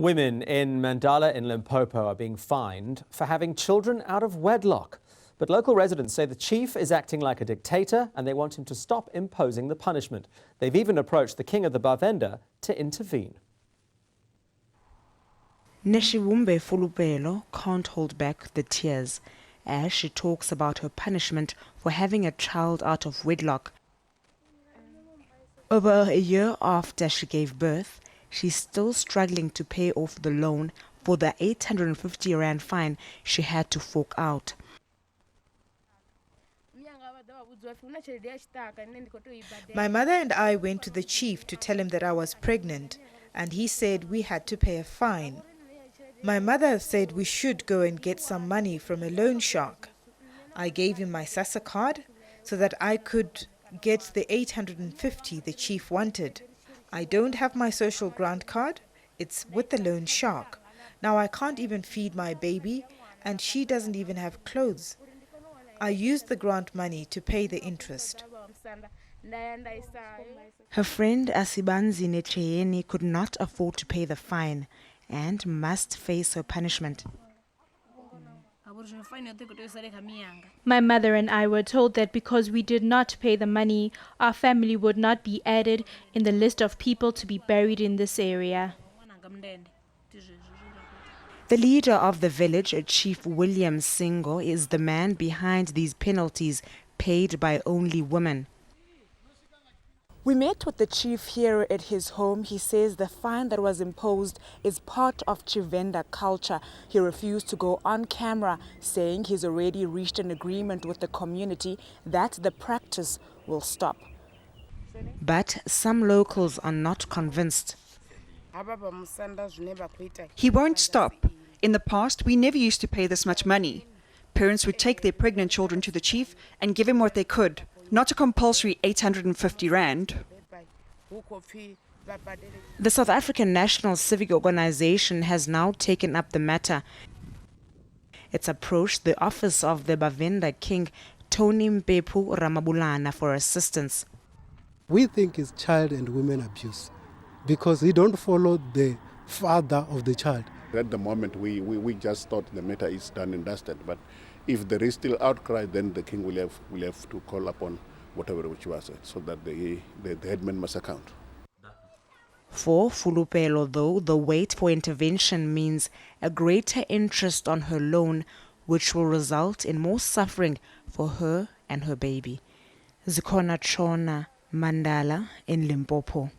Women in Mandala in Limpopo are being fined for having children out of wedlock. But local residents say the chief is acting like a dictator and they want him to stop imposing the punishment. They've even approached the king of the Bavenda to intervene. Neshiwumbe Fulupelo can't hold back the tears as she talks about her punishment for having a child out of wedlock. Over a year after she gave birth, she's still struggling to pay off the loan for the 850 rand fine she had to fork out. My mother and I went to the chief to tell him that I was pregnant, and he said we had to pay a fine. My mother said we should go and get some money from a loan shark. I gave him my SASSA card so that I could get the 850 the chief wanted. I don't have my social grant card. It's with the loan shark. Now I can't even feed my baby, and she doesn't even have clothes. I used the grant money to pay the interest. Her friend Asibanzi Necheyeni could not afford to pay the fine and must face her punishment. My mother and I were told that because we did not pay the money, our family would not be added in the list of people to be buried in this area. The leader of the village, Chief William Singo, is the man behind these penalties paid by only women. We met with the chief here at his home. He says the fine that was imposed is part of Chivenda culture. He refused to go on camera, saying he's already reached an agreement with the community that the practice will stop. But some locals are not convinced. He won't stop. In the past, we never used to pay this much money. Parents would take their pregnant children to the chief and give him what they could. Not a compulsory 850 rand. The South African National Civic Organization has now taken up the matter. It's approached the office of the Bavenda King, Tony Mpepu Ramabulana, for assistance. We think it's child and women abuse because he don't follow the father of the child. At the moment, we just thought the matter is done and dusted, but if there is still outcry, then the king will have to call upon whatever which was so that the headman must account. For Fulupelo, though, the wait for intervention means a greater interest on her loan, which will result in more suffering for her and her baby. Zikona Chona, Mandala in Limpopo.